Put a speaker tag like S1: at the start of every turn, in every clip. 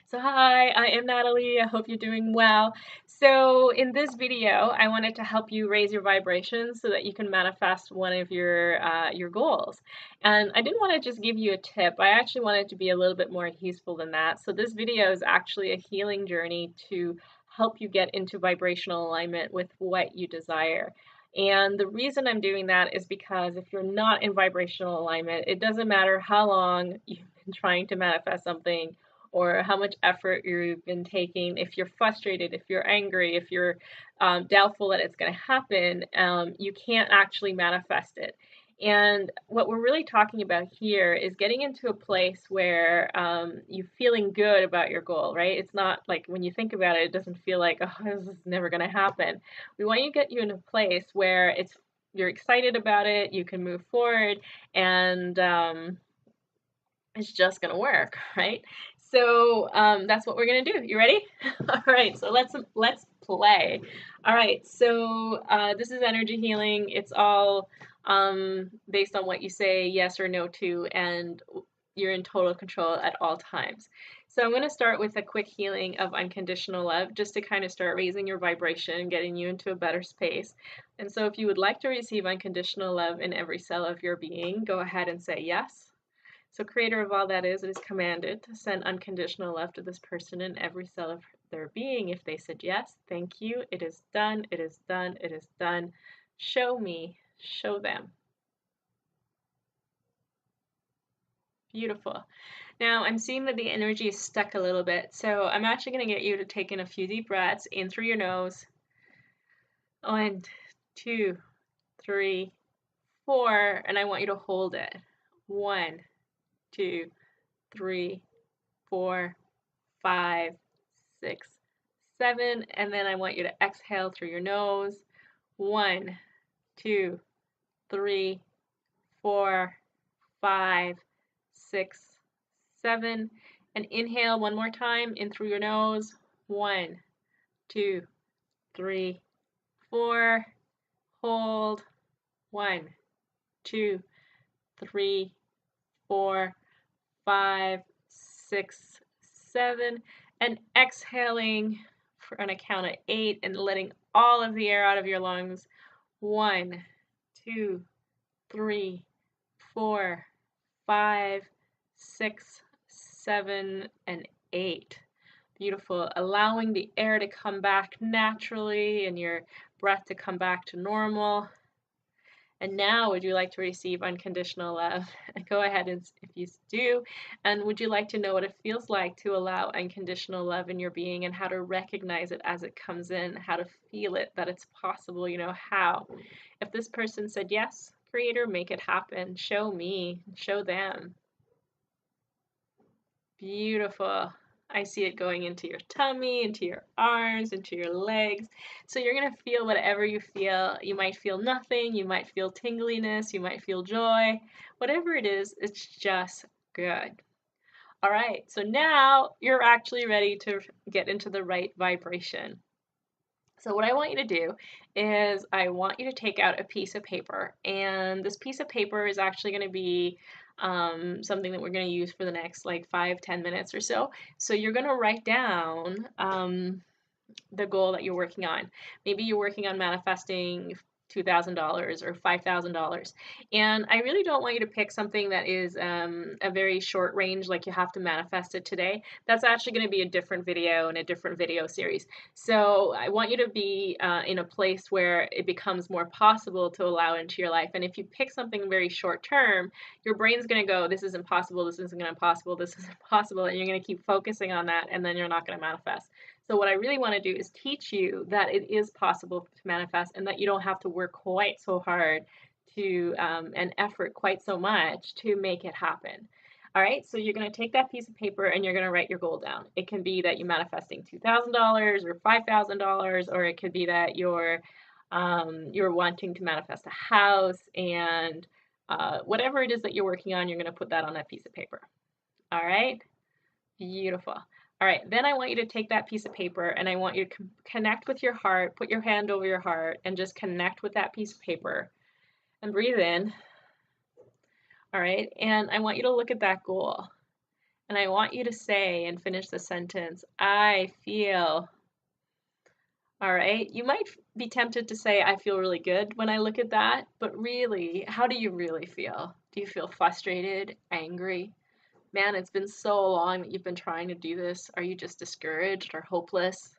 S1: So hi, I am Natalie. I hope you're doing well. So in this video, I wanted to help you raise your vibrations so that you can manifest one of your goals. And I didn't want to just give you a tip. I actually wanted to be a little bit more useful than that. So this video is actually a healing journey to help you get into vibrational alignment with what you desire. And the reason I'm doing that is because if you're not in vibrational alignment, it doesn't matter how long you've been trying to manifest something or how much effort you've been taking. If you're frustrated, if you're angry, if you're doubtful that it's going to happen, you can't actually manifest it. And what we're really talking about here is getting into a place where you're feeling good about your goal, right? It's not like when you think about it, it doesn't feel like, oh, this is never going to happen. We want to get you in a place where you're excited about it, you can move forward, and it's just going to work, right? So that's what we're going to do. You ready? All right, so let's play. All right, so this is energy healing. It's all based on what you say yes or no to, and you're in total control at all times. So I'm going to start with a quick healing of unconditional love, just to kind of start raising your vibration, getting you into a better space. And so if you would like to receive unconditional love in every cell of your being, go ahead and say yes. So creator of all that is, it is commanded to send unconditional love to this person in every cell of their being. If they said yes, thank you. It is done. It is done. It is done. Show me. Show them. Beautiful. Now I'm seeing that the energy is stuck a little bit. So I'm actually going to get you to take in a few deep breaths in through your nose. 1, 2, 3, 4. And I want you to hold it. 1, 2, 3, 4, 5, 6, 7, and then I want you to exhale through your nose. 1, 2, 3, 4, 5, 6, 7, and inhale one more time in through your nose. 1, 2, 3, 4. Hold. 1, 2, 3, 4, 5, 6, 7, and exhaling on a count of 8 and letting all of the air out of your lungs. 1, 2, 3, 4, 5, 6, 7, and 8. Beautiful. Allowing the air to come back naturally and your breath to come back to normal. And now, would you like to receive unconditional love? Go ahead and if you do. And would you like to know what it feels like to allow unconditional love in your being and how to recognize it as it comes in, how to feel it, that it's possible, how? If this person said yes, creator, make it happen. Show me, show them. Beautiful. I see it going into your tummy, into your arms, into your legs. So you're going to feel whatever you feel. You might feel nothing. You might feel tingliness. You might feel joy. Whatever it is, it's just good. All right. So now you're actually ready to get into the right vibration. So what I want you to do is I want you to take out a piece of paper, and this piece of paper is actually going to be something that we're going to use for the next like 5-10 minutes or so. So you're going to write down the goal that you're working on. Maybe you're working on manifesting $2,000 or $5,000. And I really don't want you to pick something that is a very short range, like you have to manifest it today. That's actually going to be a different video and a different video series. So I want you to be in a place where it becomes more possible to allow into your life. And if you pick something very short term, your brain's going to go, this isn't possible, this isn't possible, this isn't possible, and you're going to keep focusing on that, and then you're not going to manifest. So what I really want to do is teach you that it is possible to manifest and that you don't have to work quite so hard to and effort quite so much to make it happen. All right, so you're going to take that piece of paper and you're going to write your goal down. It can be that you're manifesting $2,000 or $5,000, or it could be that you're wanting to manifest a house, and whatever it is that you're working on, you're going to put that on that piece of paper. All right, beautiful. All right, then I want you to take that piece of paper and I want you to connect with your heart, put your hand over your heart and just connect with that piece of paper and breathe in. All right, and I want you to look at that goal. And I want you to say and finish the sentence, I feel. All right. You might be tempted to say, I feel really good when I look at that, but really, how do you really feel? Do you feel frustrated, angry? Man, it's been so long that you've been trying to do this. Are you just discouraged or hopeless?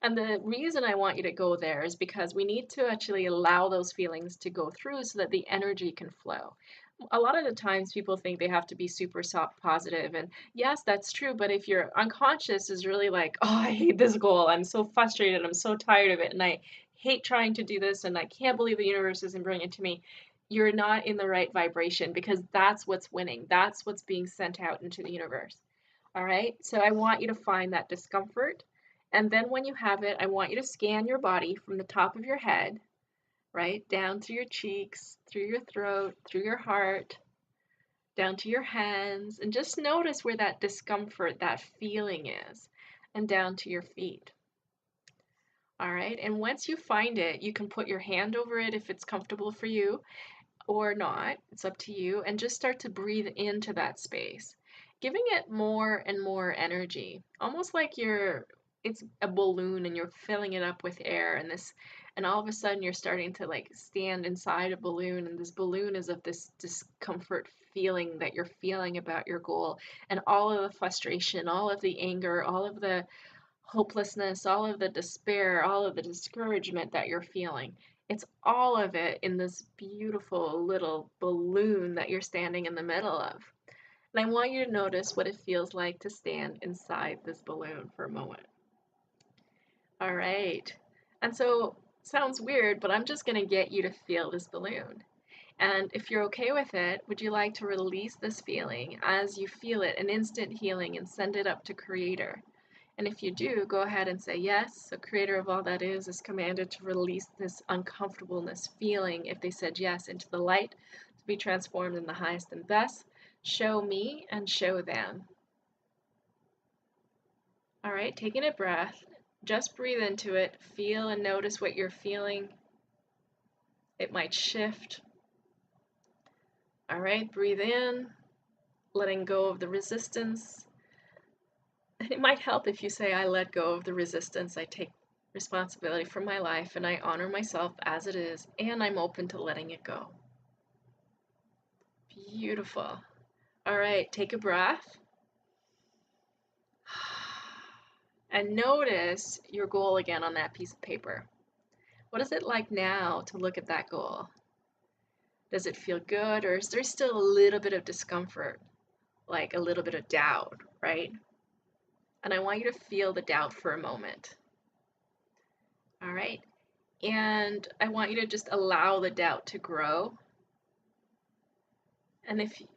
S1: And the reason I want you to go there is because we need to actually allow those feelings to go through so that the energy can flow. A lot of the times people think they have to be super soft positive, and yes, that's true, but if your unconscious is really like, oh, I hate this goal, I'm so frustrated, I'm so tired of it, and I hate trying to do this, and I can't believe the universe isn't bringing it to me, you're not in the right vibration, because that's what's winning. That's what's being sent out into the universe. All right, so I want you to find that discomfort, and then when you have it, I want you to scan your body from the top of your head, right, down through your cheeks, through your throat, through your heart, down to your hands, and just notice where that discomfort, that feeling is, and down to your feet. All right, and once you find it, you can put your hand over it if it's comfortable for you, or not, it's up to you, and just start to breathe into that space, giving it more and more energy, almost like it's a balloon and you're filling it up with air, and all of a sudden you're starting to like stand inside a balloon, and this balloon is of this discomfort feeling that you're feeling about your goal, and all of the frustration, all of the anger, all of the hopelessness, all of the despair, all of the discouragement that you're feeling. It's all of it in this beautiful little balloon that you're standing in the middle of. And I want you to notice what it feels like to stand inside this balloon for a moment. All right. And so, sounds weird, but I'm just going to get you to feel this balloon. And if you're okay with it, would you like to release this feeling as you feel it, an instant healing, and send it up to Creator? And if you do, go ahead and say yes. The creator of all that is commanded to release this uncomfortableness feeling, if they said yes, into the light, to be transformed in the highest and best. Show me and show them. All right, taking a breath. Just breathe into it. Feel and notice what you're feeling. It might shift. All right, breathe in, letting go of the resistance. It might help if you say, I let go of the resistance, I take responsibility for my life, and I honor myself as it is, and I'm open to letting it go. Beautiful. All right, take a breath. And notice your goal again on that piece of paper. What is it like now to look at that goal? Does it feel good, or is there still a little bit of discomfort, like a little bit of doubt, right? And I want you to feel the doubt for a moment. All right. And I want you to just allow the doubt to grow. And if you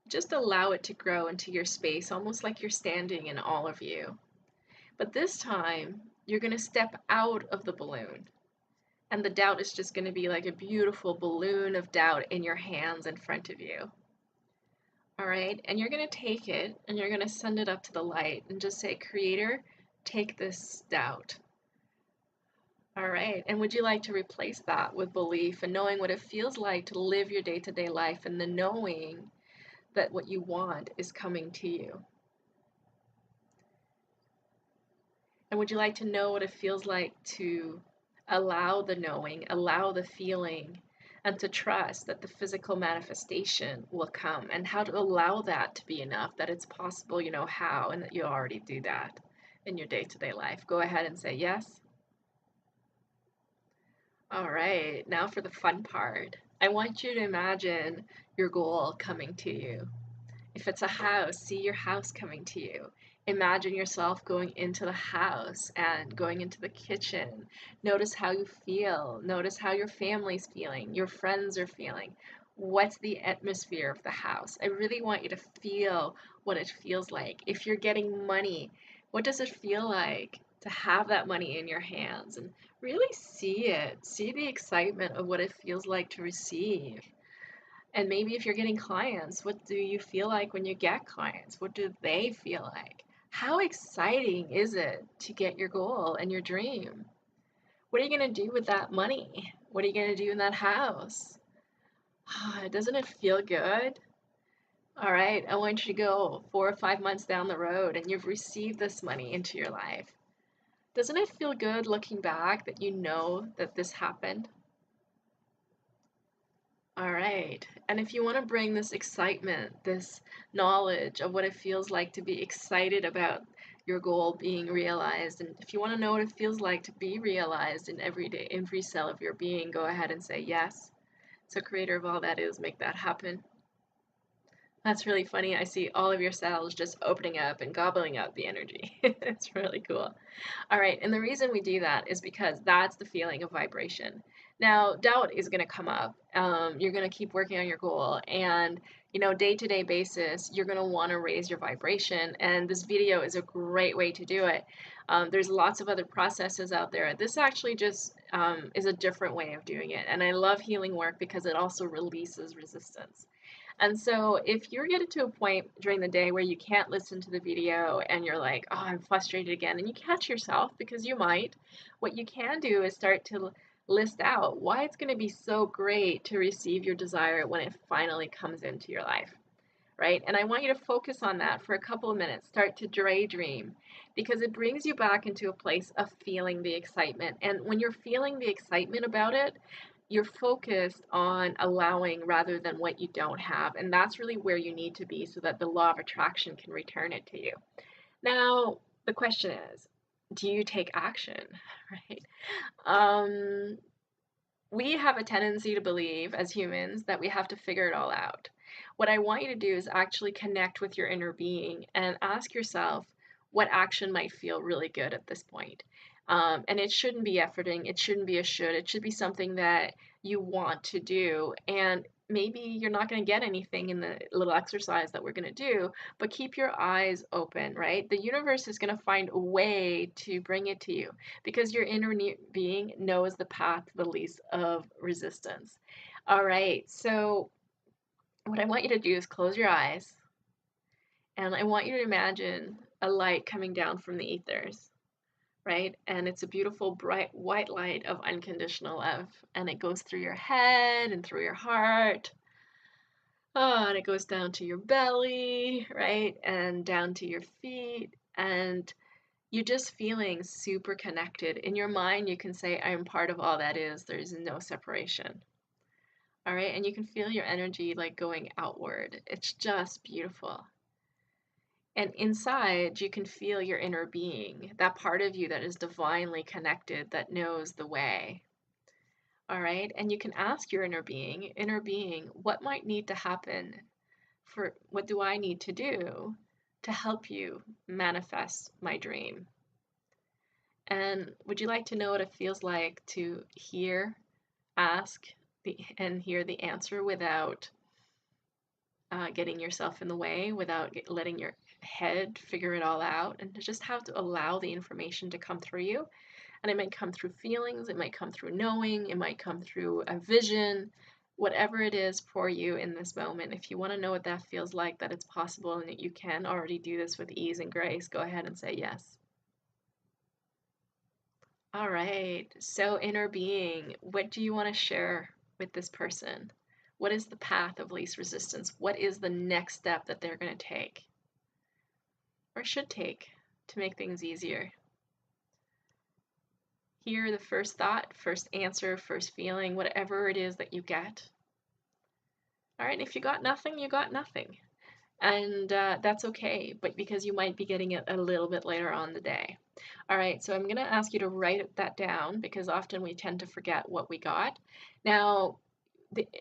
S1: just allow it to grow into your space, almost like you're standing in all of you. But this time, you're going to step out of the balloon. And the doubt is just going to be like a beautiful balloon of doubt in your hands in front of you. All right. And you're going to take it and you're going to send it up to the light and just say, Creator, take this doubt. All right. And would you like to replace that with belief and knowing what it feels like to live your day-to-day life, and the knowing that what you want is coming to you? And would you like to know what it feels like to allow the knowing, allow the feeling, and to trust that the physical manifestation will come, and how to allow that to be enough, that it's possible, you know how, and that you already do that in your day-to-day life? Go ahead and say yes. All right, now for the fun part. I want you to imagine your goal coming to you. If it's a house, see your house coming to you. Imagine yourself going into the house and going into the kitchen. Notice how you feel. Notice how your family's feeling, your friends are feeling. What's the atmosphere of the house? I really want you to feel what it feels like. If you're getting money, what does it feel like to have that money in your hands? And really see it. See the excitement of what it feels like to receive. And maybe if you're getting clients, what do you feel like when you get clients? What do they feel like? How exciting is it to get your goal and your dream? What are you going to do with that money? What are you going to do in that house? Doesn't it feel good? All right, I want you to go 4 or 5 months down the road and you've received this money into your life. Doesn't it feel good looking back that you know that this happened? All right. And if you want to bring this excitement, this knowledge of what it feels like to be excited about your goal being realized, and if you want to know what it feels like to be realized in every day, every cell of your being, go ahead and say yes. So, creator of all that is, make that happen. That's really funny. I see all of your cells just opening up and gobbling up the energy. It's really cool. All right, and the reason we do that is because that's the feeling of vibration. Now, doubt is going to come up. You're going to keep working on your goal, and day-to-day basis, you're going to want to raise your vibration, and this video is a great way to do it. There's lots of other processes out there. This actually just is a different way of doing it, and I love healing work because it also releases resistance. And so if you're getting to a point during the day where you can't listen to the video and you're like, oh, I'm frustrated again, and you catch yourself because you might, what you can do is start to list out why it's going to be so great to receive your desire when it finally comes into your life, right? And I want you to focus on that for a couple of minutes. Start to daydream because it brings you back into a place of feeling the excitement. And when you're feeling the excitement about it, you're focused on allowing rather than what you don't have. And that's really where you need to be so that the law of attraction can return it to you. Now, the question is, do you take action, right? Um, we have a tendency to believe as humans that we have to figure it all out. What I want you to do is actually connect with your inner being and ask yourself what action might feel really good at this point. And it shouldn't be efforting, it shouldn't be a should, it should be something that you want to do. And maybe you're not going to get anything in the little exercise that we're going to do, but keep your eyes open, right? The universe is going to find a way to bring it to you because your inner being knows the path the least of resistance. All right, so what I want you to do is close your eyes and I want you to imagine a light coming down from the ethers, right? And it's a beautiful, bright, white light of unconditional love. And it goes through your head and through your heart. Oh, and it goes down to your belly, right? And down to your feet. And you're just feeling super connected. In your mind, you can say, I'm part of all that is. There's no separation. All right. And you can feel your energy like going outward. It's just beautiful. And inside, you can feel your inner being, that part of you that is divinely connected, that knows the way. All right. And you can ask your inner being, what might need to happen for what do I need to do to help you manifest my dream? And would you like to know what it feels like to hear, ask, and hear the answer without getting yourself in the way, without letting your head figure it all out, and to just have to allow the information to come through you? And it might come through feelings, it might come through knowing, it might come through a vision, whatever it is for you in this moment. If you want to know what that feels like, that it's possible and that you can already do this with ease and grace, go ahead and say yes. All right. So, inner being, what do you want to share with this person? What is the path of least resistance? What is the next step that they're going to take or should take to make things easier? Hear the first thought, first answer, first feeling, whatever it is that you get. All right. If you got nothing, you got nothing. And that's okay, but because you might be getting it a little bit later on the day. All right, so I'm going to ask you to write that down because often we tend to forget what we got. Now,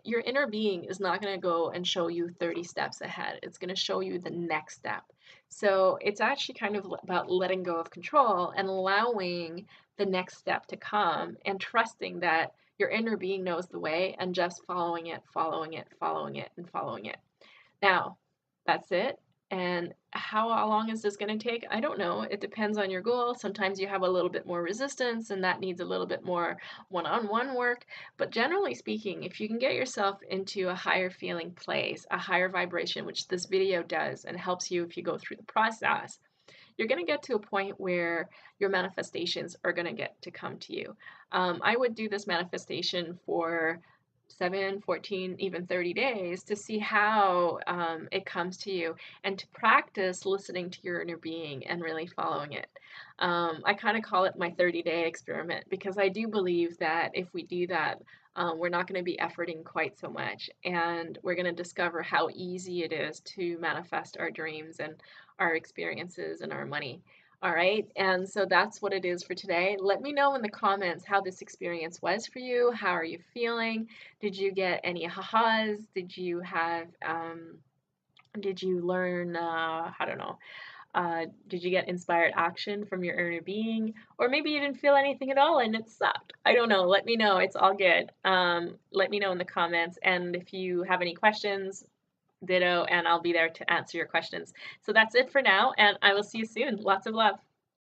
S1: your inner being is not going to go and show you 30 steps ahead. It's going to show you the next step. So it's actually kind of about letting go of control and allowing the next step to come and trusting that your inner being knows the way and just following it, following it, following it, and following it. Now, that's it. And how long is this going to take? I don't know. It depends on your goal. Sometimes you have a little bit more resistance and that needs a little bit more one-on-one work. But generally speaking, if you can get yourself into a higher feeling place, a higher vibration, which this video does and helps you if you go through the process, you're going to get to a point where your manifestations are going to get to come to you. I would do this manifestation for 7, 14, even 30 days to see how it comes to you and to practice listening to your inner being and really following it. I kind of call it my 30-day experiment because I do believe that if we do that, we're not going to be efforting quite so much, and we're going to discover how easy it is to manifest our dreams and our experiences and our money. All right, and so that's what it is for today. Let me know in the comments how this experience was for you. How are you feeling? Did you get any ha-has? Did you learn, I don't know, did you get inspired action from your inner being? Or maybe you didn't feel anything at all and it sucked. I don't know. Let me know. It's all good. Let me know in the comments. And if you have any questions, ditto, and I'll be there to answer your questions. So that's it for now, and I will see you soon. Lots of love.